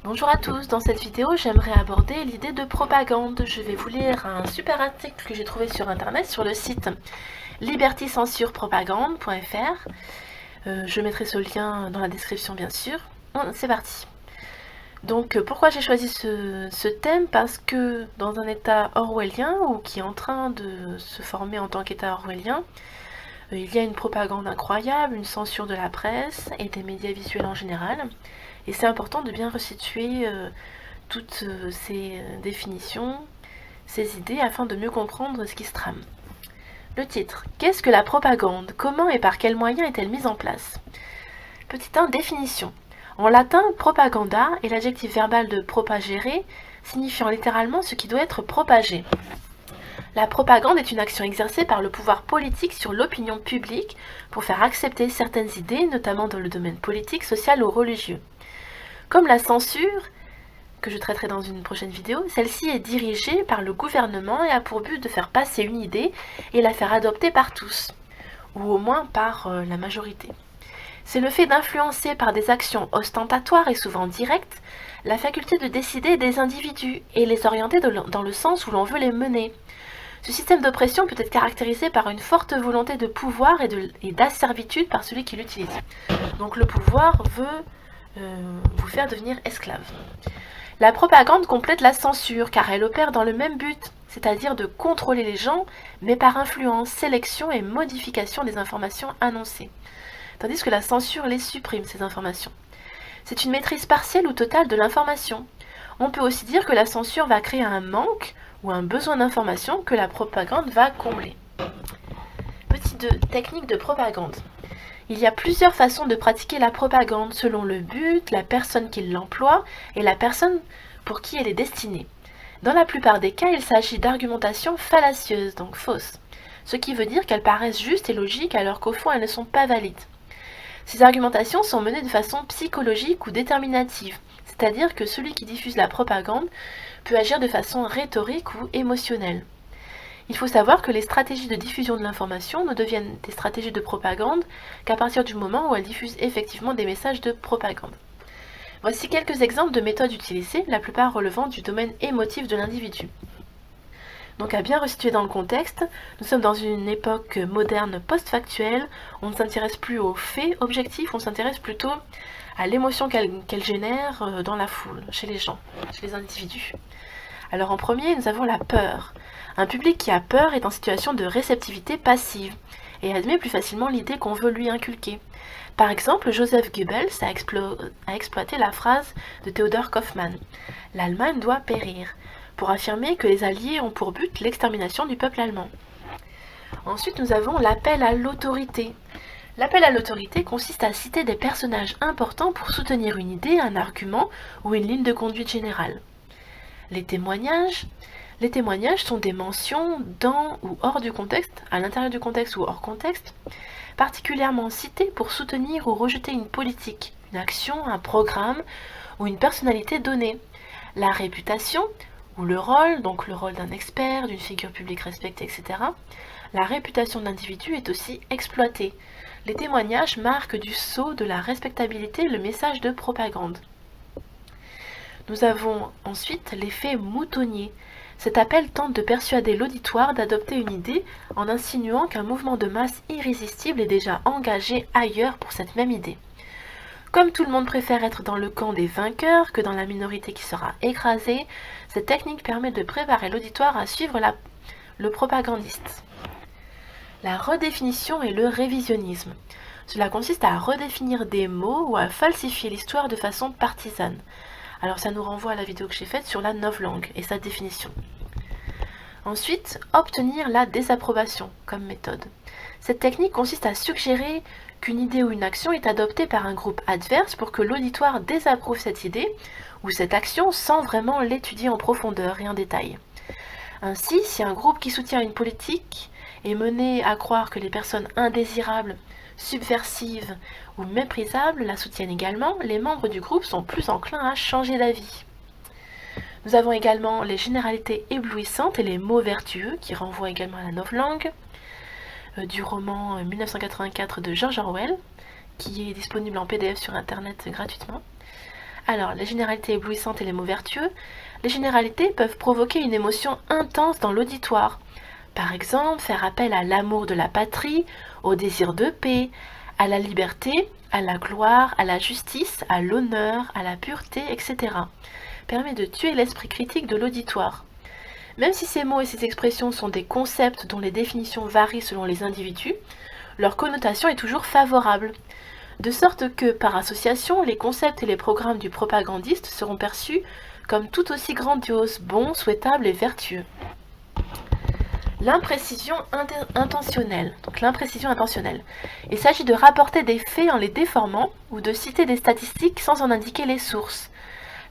Bonjour à tous, dans cette vidéo j'aimerais aborder l'idée de propagande. Je vais vous lire un super article que j'ai trouvé sur internet sur le site libertycensurepropagande.fr. Je mettrai ce lien dans la description bien sûr. C'est parti. Donc pourquoi j'ai choisi ce thème? Parce que dans un état orwellien ou qui est en train de se former en tant qu'état orwellien, il y a une propagande incroyable, une censure de la presse et des médias visuels en général. Et c'est important de bien resituer toutes ces définitions, ces idées, afin de mieux comprendre ce qui se trame. Le titre. Qu'est-ce que la propagande? Comment et par quels moyens est-elle mise en place? Petit 1. Définition. En latin, propaganda est l'adjectif verbal de propagere, signifiant littéralement ce qui doit être propagé. La propagande est une action exercée par le pouvoir politique sur l'opinion publique pour faire accepter certaines idées, notamment dans le domaine politique, social ou religieux. Comme la censure, que je traiterai dans une prochaine vidéo, celle-ci est dirigée par le gouvernement et a pour but de faire passer une idée et la faire adopter par tous, ou au moins par la majorité. C'est le fait d'influencer par des actions ostentatoires et souvent directes la faculté de décider des individus et les orienter dans le sens où l'on veut les mener. Ce système d'oppression peut être caractérisé par une forte volonté de pouvoir et d'asservitude par celui qui l'utilise. Donc le pouvoir veut vous faire devenir esclave. La propagande complète la censure car elle opère dans le même but, c'est-à-dire de contrôler les gens, mais par influence, sélection et modification des informations annoncées. Tandis que la censure les supprime, ces informations. C'est une maîtrise partielle ou totale de l'information. On peut aussi dire que la censure va créer un manque ou un besoin d'information que la propagande va combler. Petit 2. Technique de propagande. Il y a plusieurs façons de pratiquer la propagande selon le but, la personne qui l'emploie et la personne pour qui elle est destinée. Dans la plupart des cas, il s'agit d'argumentations fallacieuses, donc fausses, ce qui veut dire qu'elles paraissent justes et logiques alors qu'au fond elles ne sont pas valides. Ces argumentations sont menées de façon psychologique ou déterminative, c'est-à-dire que celui qui diffuse la propagande peut agir de façon rhétorique ou émotionnelle. Il faut savoir que les stratégies de diffusion de l'information ne deviennent des stratégies de propagande qu'à partir du moment où elles diffusent effectivement des messages de propagande. Voici quelques exemples de méthodes utilisées, la plupart relevant du domaine émotif de l'individu. Donc à bien resituer dans le contexte, nous sommes dans une époque moderne post-factuelle, on ne s'intéresse plus aux faits objectifs, on s'intéresse plutôt à l'émotion qu'elle génère dans la foule, chez les gens, chez les individus. Alors en premier, nous avons la peur. Un public qui a peur est en situation de réceptivité passive et admet plus facilement l'idée qu'on veut lui inculquer. Par exemple, Joseph Goebbels a exploité la phrase de Theodor Kaufmann « L'Allemagne doit périr » pour affirmer que les Alliés ont pour but l'extermination du peuple allemand. Ensuite, nous avons l'appel à l'autorité. L'appel à l'autorité consiste à citer des personnages importants pour soutenir une idée, un argument ou une ligne de conduite générale. Les témoignages sont des mentions dans ou hors du contexte, à l'intérieur du contexte ou hors contexte, particulièrement citées pour soutenir ou rejeter une politique, une action, un programme ou une personnalité donnée. La réputation, ou le rôle, donc le rôle d'un expert, d'une figure publique respectée, etc. La réputation de l'individu est aussi exploitée. Les témoignages marquent du sceau de la respectabilité le message de propagande. Nous avons ensuite l'effet moutonnier. Cet appel tente de persuader l'auditoire d'adopter une idée en insinuant qu'un mouvement de masse irrésistible est déjà engagé ailleurs pour cette même idée. Comme tout le monde préfère être dans le camp des vainqueurs que dans la minorité qui sera écrasée, cette technique permet de préparer l'auditoire à suivre le propagandiste. La redéfinition et le révisionnisme. Cela consiste à redéfinir des mots ou à falsifier l'histoire de façon partisane. Alors ça nous renvoie à la vidéo que j'ai faite sur la novlangue et sa définition. Ensuite, obtenir la désapprobation comme méthode. Cette technique consiste à suggérer qu'une idée ou une action est adoptée par un groupe adverse pour que l'auditoire désapprouve cette idée ou cette action sans vraiment l'étudier en profondeur et en détail. Ainsi, si un groupe qui soutient une politique est mené à croire que les personnes indésirables, subversives ou méprisables la soutiennent également, les membres du groupe sont plus enclins à changer d'avis. Nous avons également les généralités éblouissantes et les mots vertueux qui renvoient également à la novlangue du roman 1984 de George Orwell qui est disponible en PDF sur internet gratuitement. Alors, les généralités éblouissantes et les mots vertueux. Les généralités peuvent provoquer une émotion intense dans l'auditoire. Par exemple, faire appel à l'amour de la patrie, au désir de paix, à la liberté, à la gloire, à la justice, à l'honneur, à la pureté, etc. Permet de tuer l'esprit critique de l'auditoire. Même si ces mots et ces expressions sont des concepts dont les définitions varient selon les individus, leur connotation est toujours favorable. De sorte que, par association, les concepts et les programmes du propagandiste seront perçus comme tout aussi grandioses, bons, souhaitables et vertueux. L'imprécision intentionnelle. Donc l'imprécision intentionnelle. Il s'agit de rapporter des faits en les déformant ou de citer des statistiques sans en indiquer les sources.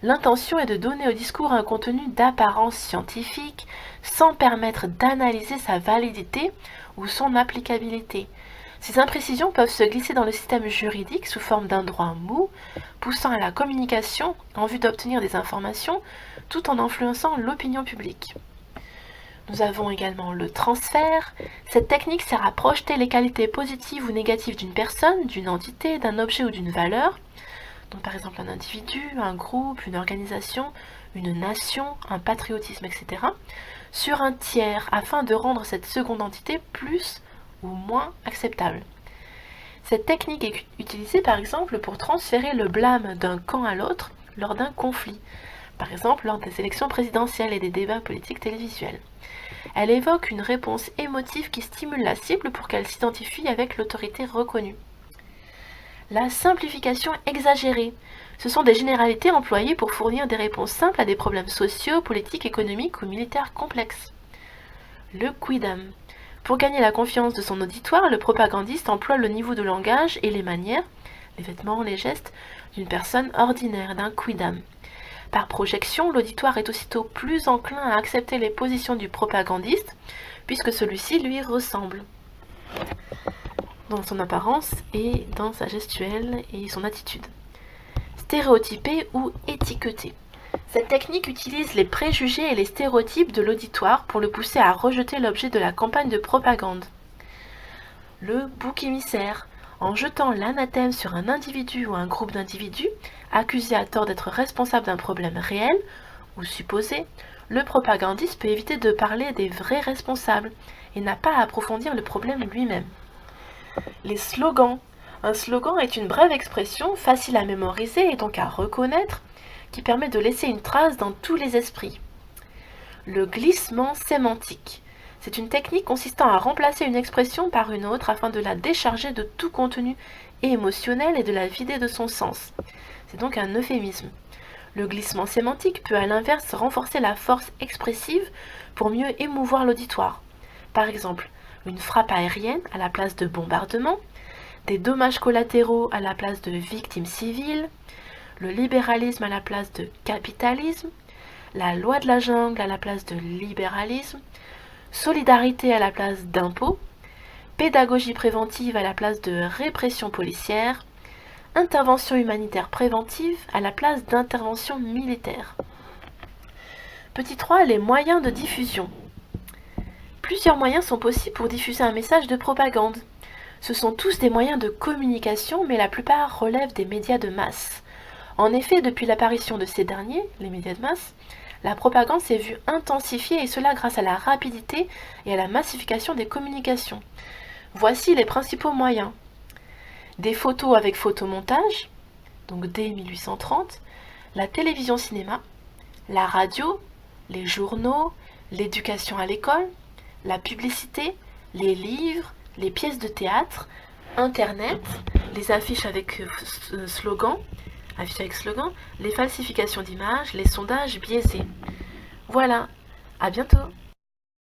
L'intention est de donner au discours un contenu d'apparence scientifique sans permettre d'analyser sa validité ou son applicabilité. Ces imprécisions peuvent se glisser dans le système juridique sous forme d'un droit mou, poussant à la communication en vue d'obtenir des informations tout en influençant l'opinion publique. Nous avons également le transfert. Cette technique sert à projeter les qualités positives ou négatives d'une personne, d'une entité, d'un objet ou d'une valeur. Donc par exemple un individu, un groupe, une organisation, une nation, un patriotisme, etc. sur un tiers afin de rendre cette seconde entité plus ou moins acceptable. Cette technique est utilisée par exemple pour transférer le blâme d'un camp à l'autre lors d'un conflit, par exemple lors des élections présidentielles et des débats politiques télévisuels. Elle évoque une réponse émotive qui stimule la cible pour qu'elle s'identifie avec l'autorité reconnue. La simplification exagérée. Ce sont des généralités employées pour fournir des réponses simples à des problèmes sociaux, politiques, économiques ou militaires complexes. Le quidam. Pour gagner la confiance de son auditoire, le propagandiste emploie le niveau de langage et les manières, les vêtements, les gestes, d'une personne ordinaire, d'un quidam. Par projection, l'auditoire est aussitôt plus enclin à accepter les positions du propagandiste, puisque celui-ci lui ressemble dans son apparence et dans sa gestuelle et son attitude. Stéréotypé ou étiqueté. Cette technique utilise les préjugés et les stéréotypes de l'auditoire pour le pousser à rejeter l'objet de la campagne de propagande. Le bouc émissaire. En jetant l'anathème sur un individu ou un groupe d'individus, accusé à tort d'être responsable d'un problème réel ou supposé, le propagandiste peut éviter de parler des vrais responsables et n'a pas à approfondir le problème lui-même. Les slogans. Un slogan est une brève expression facile à mémoriser et donc à reconnaître, qui permet de laisser une trace dans tous les esprits. Le glissement sémantique. C'est une technique consistant à remplacer une expression par une autre afin de la décharger de tout contenu émotionnel et de la vider de son sens. C'est donc un euphémisme. Le glissement sémantique peut à l'inverse renforcer la force expressive pour mieux émouvoir l'auditoire. Par exemple, une frappe aérienne à la place de bombardement, des dommages collatéraux à la place de victimes civiles, le libéralisme à la place de capitalisme, la loi de la jungle à la place de libéralisme, solidarité à la place d'impôt, pédagogie préventive à la place de répression policière, intervention humanitaire préventive à la place d'intervention militaire. Petit 3, les moyens de diffusion. Plusieurs moyens sont possibles pour diffuser un message de propagande. Ce sont tous des moyens de communication, mais la plupart relèvent des médias de masse. En effet, depuis l'apparition de ces derniers, les médias de masse, la propagande s'est vue intensifiée et cela grâce à la rapidité et à la massification des communications. Voici les principaux moyens. Des photos avec photomontage, donc dès 1830, la télévision-cinéma, la radio, les journaux, l'éducation à l'école, la publicité, les livres, les pièces de théâtre, Internet, les affiches avec slogan, les falsifications d'images, les sondages biaisés. Voilà, à bientôt!